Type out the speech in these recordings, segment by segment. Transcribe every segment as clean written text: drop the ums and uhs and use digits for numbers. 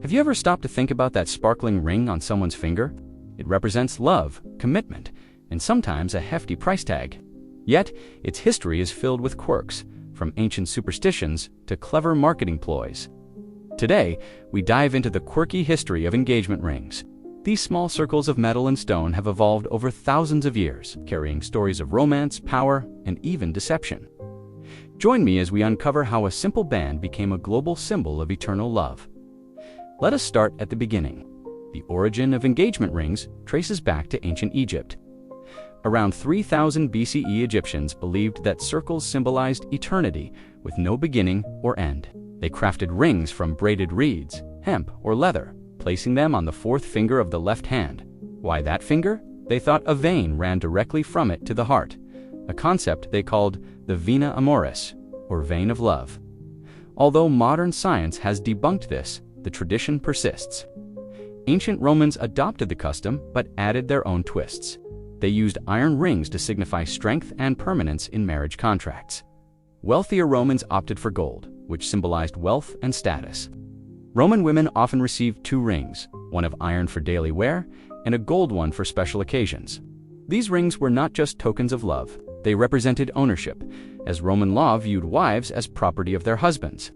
Have you ever stopped to think about that sparkling ring on someone's finger? It represents love, commitment, and sometimes a hefty price tag. Yet, its history is filled with quirks, from ancient superstitions to clever marketing ploys. Today, we dive into the quirky history of engagement rings. These small circles of metal and stone have evolved over thousands of years, carrying stories of romance, power, and even deception. Join me as we uncover how a simple band became a global symbol of eternal love. Let us start at the beginning. The origin of engagement rings traces back to ancient Egypt. Around 3000 BCE, Egyptians believed that circles symbolized eternity with no beginning or end. They crafted rings from braided reeds, hemp, or leather, placing them on the fourth finger of the left hand. Why that finger? They thought a vein ran directly from it to the heart, a concept they called the vena amoris, or vein of love. Although modern science has debunked this, the tradition persists. Ancient Romans adopted the custom but added their own twists. They used iron rings to signify strength and permanence in marriage contracts. Wealthier Romans opted for gold, which symbolized wealth and status. Roman women often received two rings, one of iron for daily wear and a gold one for special occasions. These rings were not just tokens of love, they represented ownership, as Roman law viewed wives as property of their husbands.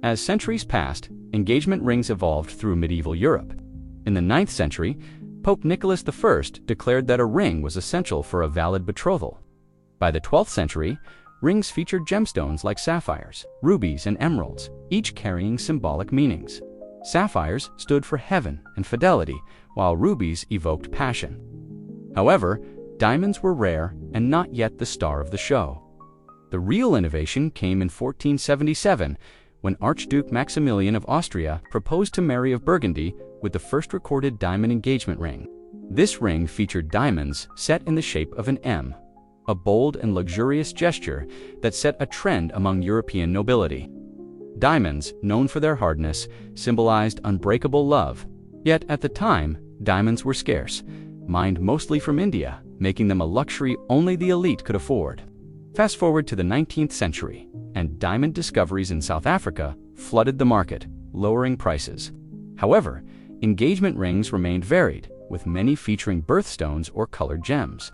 As centuries passed, engagement rings evolved through medieval Europe. In the 9th century, Pope Nicholas I declared that a ring was essential for a valid betrothal. By the 12th century, rings featured gemstones like sapphires, rubies, and emeralds, each carrying symbolic meanings. Sapphires stood for heaven and fidelity, while rubies evoked passion. However, diamonds were rare and not yet the star of the show. The real innovation came in 1477, when Archduke Maximilian of Austria proposed to Mary of Burgundy with the first recorded diamond engagement ring. This ring featured diamonds set in the shape of an M, a bold and luxurious gesture that set a trend among European nobility. Diamonds, known for their hardness, symbolized unbreakable love. Yet at the time, diamonds were scarce, mined mostly from India, making them a luxury only the elite could afford. Fast forward to the 19th century, and diamond discoveries in South Africa flooded the market, lowering prices. However, engagement rings remained varied, with many featuring birthstones or colored gems.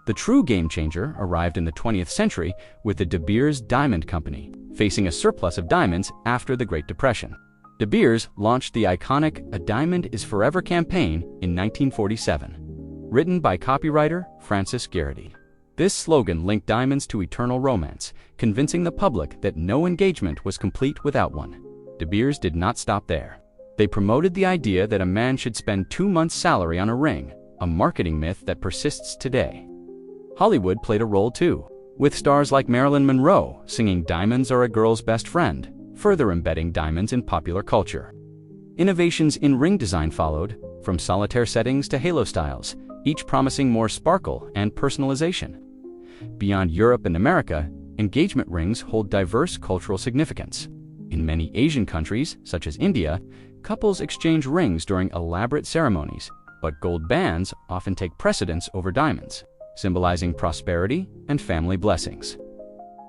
The true game changer arrived in the 20th century with the De Beers Diamond Company, facing a surplus of diamonds after the Great Depression. De Beers launched the iconic "A Diamond is Forever" campaign in 1947, written by copywriter Francis Garrity. This slogan linked diamonds to eternal romance, convincing the public that no engagement was complete without one. De Beers did not stop there. They promoted the idea that a man should spend 2 months' salary on a ring, a marketing myth that persists today. Hollywood played a role too, with stars like Marilyn Monroe singing "Diamonds Are a Girl's Best Friend," further embedding diamonds in popular culture. Innovations in ring design followed, from solitaire settings to halo styles, each promising more sparkle and personalization. Beyond Europe and America, engagement rings hold diverse cultural significance. In many Asian countries, such as India, couples exchange rings during elaborate ceremonies, but gold bands often take precedence over diamonds, symbolizing prosperity and family blessings.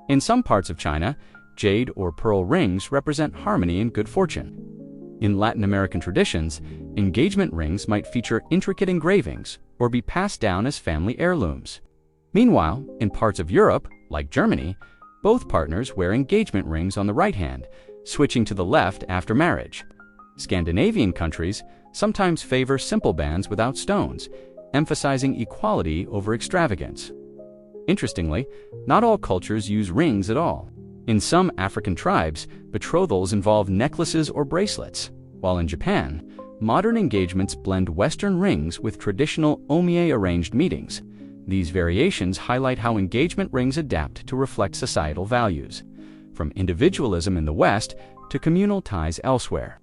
In some parts of China, jade or pearl rings represent harmony and good fortune. In Latin American traditions, engagement rings might feature intricate engravings or be passed down as family heirlooms. Meanwhile, in parts of Europe, like Germany, both partners wear engagement rings on the right hand, switching to the left after marriage. Scandinavian countries sometimes favor simple bands without stones, emphasizing equality over extravagance. Interestingly, not all cultures use rings at all. In some African tribes, betrothals involve necklaces or bracelets, while in Japan, modern engagements blend Western rings with traditional omie-arranged meetings. These variations highlight how engagement rings adapt to reflect societal values, from individualism in the West to communal ties elsewhere.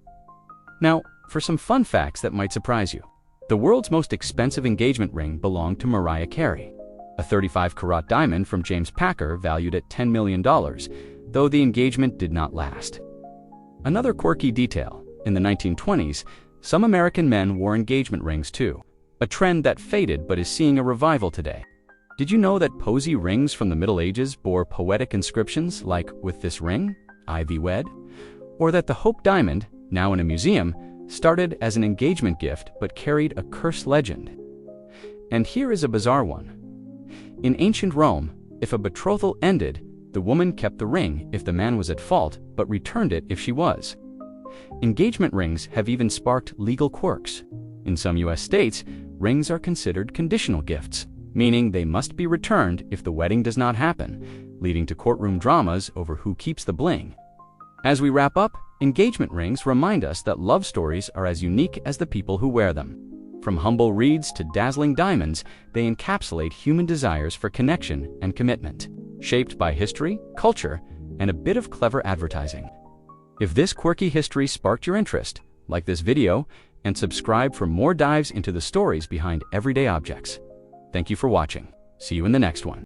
Now, for some fun facts that might surprise you. The world's most expensive engagement ring belonged to Mariah Carey, a 35-carat diamond from James Packer valued at $10 million, though the engagement did not last. Another quirky detail, in the 1920s, some American men wore engagement rings too, a trend that faded but is seeing a revival today. Did you know that posy rings from the Middle Ages bore poetic inscriptions like "With this ring, I thee wed," or that the Hope diamond, now in a museum, started as an engagement gift but carried a curse legend. And here is a bizarre one. In ancient Rome, if a betrothal ended, the woman kept the ring if the man was at fault but returned it if she was. Engagement rings have even sparked legal quirks. In some US states, rings are considered conditional gifts, meaning they must be returned if the wedding does not happen, leading to courtroom dramas over who keeps the bling. As we wrap up, engagement rings remind us that love stories are as unique as the people who wear them. From humble reeds to dazzling diamonds, they encapsulate human desires for connection and commitment, shaped by history, culture, and a bit of clever advertising. If this quirky history sparked your interest, like this video and subscribe for more dives into the stories behind everyday objects. Thank you for watching. See you in the next one.